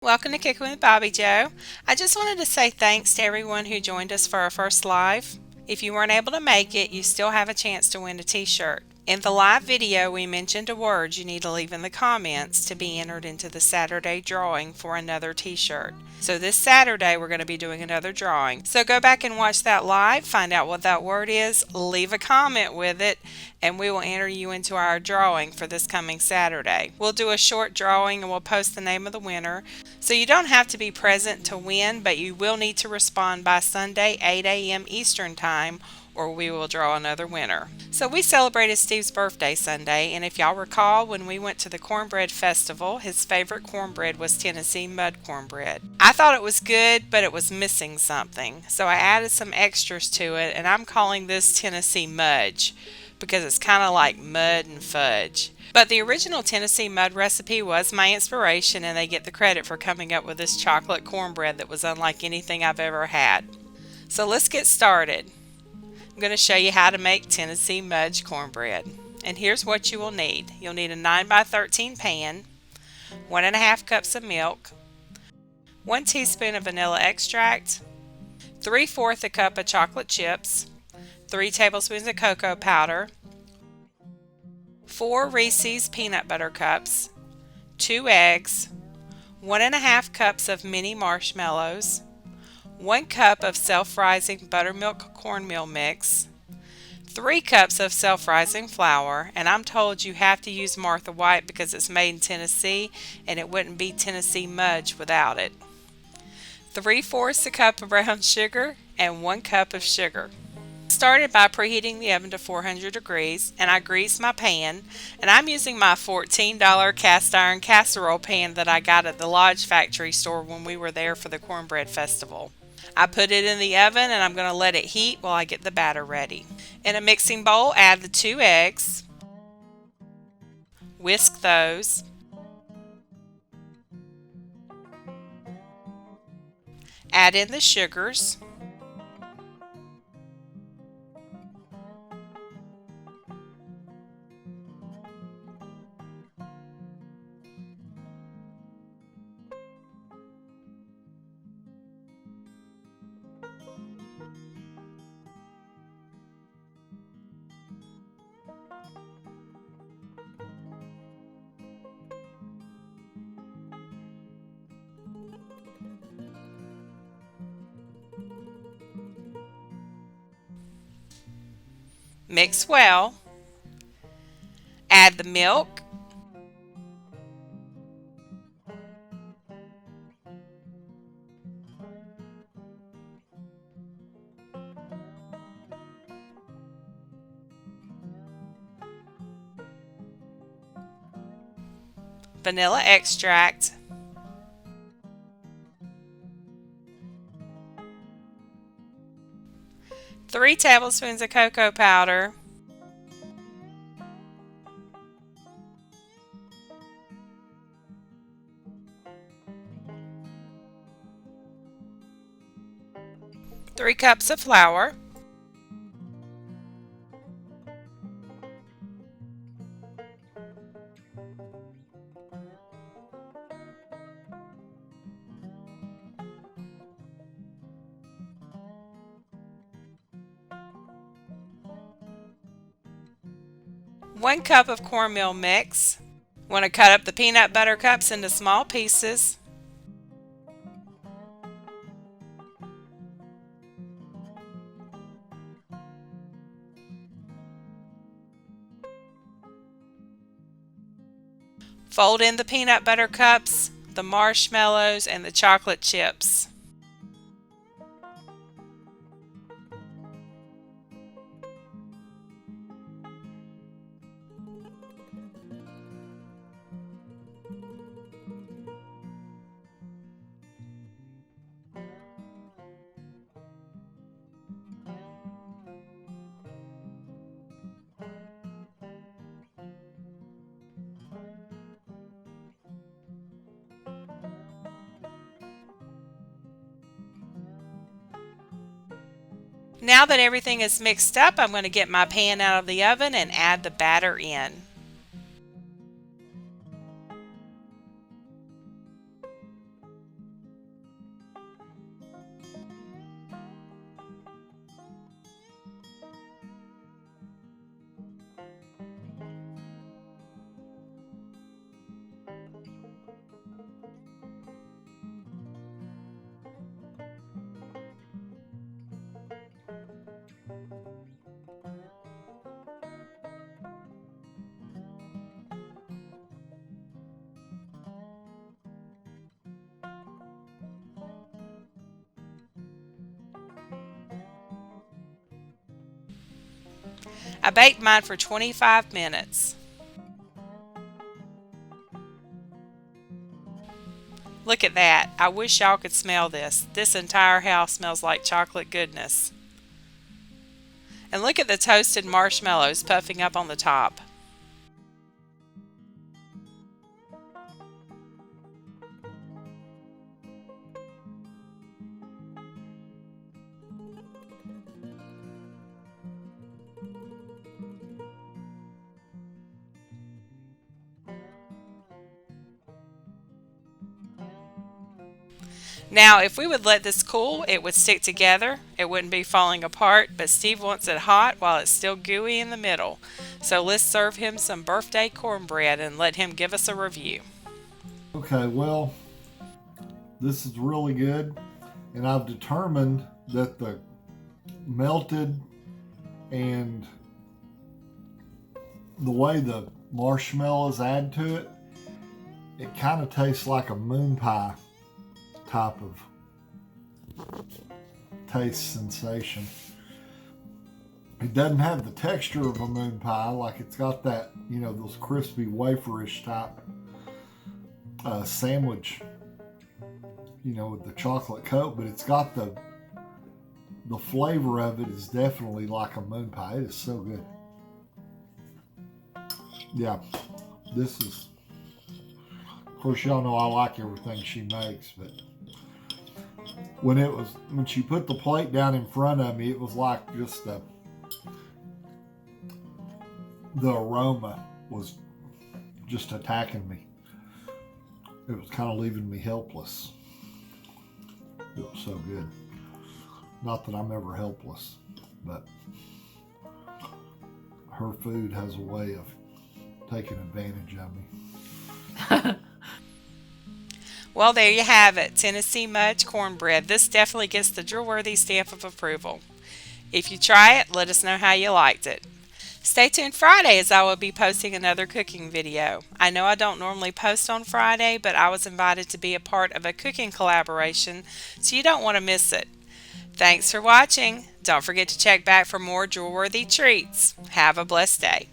Welcome to Cookin with Bobbi Jo. I just wanted to say thanks to everyone who joined us for our first live. If you weren't able to make it, you still have a chance to win a t-shirt. In the live video, we mentioned a word you need to leave in the comments to be entered into the Saturday drawing for another t-shirt. So this Saturday, we're going to be doing another drawing. So go back and watch that live, find out what that word is, leave a comment with it, and we will enter you into our drawing for this coming Saturday. We'll do a short drawing and we'll post the name of the winner. So you don't have to be present to win, but you will need to respond by Sunday, 8 a.m. Eastern Time, or we will draw another winner. So we celebrated Steve's birthday Sunday, and if y'all recall, when we went to the Cornbread Festival, his favorite cornbread was Tennessee Mud Cornbread. I thought it was good, but it was missing something. So I added some extras to it, and I'm calling this Tennessee Mudge because it's kind of like mud and fudge. But the original Tennessee Mud recipe was my inspiration, and they get the credit for coming up with this chocolate cornbread that was unlike anything I've ever had. So let's get started. I'm going to show you how to make Tennessee Mudge cornbread. And here's what you will need. You'll need a 9 by 13 pan, 1.5 cups of milk, 1 teaspoon of vanilla extract, 3/4 a cup of chocolate chips, 3 tablespoons of cocoa powder, 4 Reese's peanut butter cups, 2 eggs, 1.5 cups of mini marshmallows, 1 cup of self-rising buttermilk cornmeal mix, 3 cups of self-rising flour, and I'm told you have to use Martha White because it's made in Tennessee and it wouldn't be Tennessee Mudge without it, 3/4 a cup of brown sugar, and 1 cup of sugar. Started by preheating the oven to 400 degrees, and I greased my pan, and I'm using my $14 cast iron casserole pan that I got at the Lodge factory store when we were there for the Cornbread Festival. I put it in the oven and I'm going to let it heat while I get the batter ready. In a mixing bowl, add the 2 eggs, whisk those, add in the sugars, mix well, add the milk, vanilla extract, 3 tablespoons of cocoa powder, three cups of flour, one cup of cornmeal mix. Want to cut up the peanut butter cups into small pieces. Fold in the peanut butter cups, the marshmallows, and the chocolate chips. Now that everything is mixed up, I'm going to get my pan out of the oven and add the batter in. I baked mine for 25 minutes. Look at that. I wish y'all could smell this. This entire house smells like chocolate goodness. And look at the toasted marshmallows puffing up on the top. Now, if we would let this cool, it would stick together. It wouldn't be falling apart, but Steve wants it hot while it's still gooey in the middle. So let's serve him some birthday cornbread and let him give us a review. Okay, well, this is really good, and I've determined that the melted and the way the marshmallows add to it, it kind of tastes like a moon pie type of taste sensation. It doesn't have the texture of a moon pie, like it's got that, those crispy waferish type sandwich, with the chocolate coat, but it's got the flavor of it is definitely like a moon pie. It is so good. Yeah, this is, of course, y'all know I like everything she makes, but when she put the plate down in front of me, it was like just the aroma was just attacking me. It was kind of leaving me helpless. It was so good. Not that I'm ever helpless, but her food has a way of taking advantage of me. Well, there you have it, Tennessee Mud Cornbread. This definitely gets the drool-worthy stamp of approval. If you try it, let us know how you liked it. Stay tuned Friday as I will be posting another cooking video. I know I don't normally post on Friday, but I was invited to be a part of a cooking collaboration, so you don't want to miss it. Thanks for watching. Don't forget to check back for more drool-worthy treats. Have a blessed day.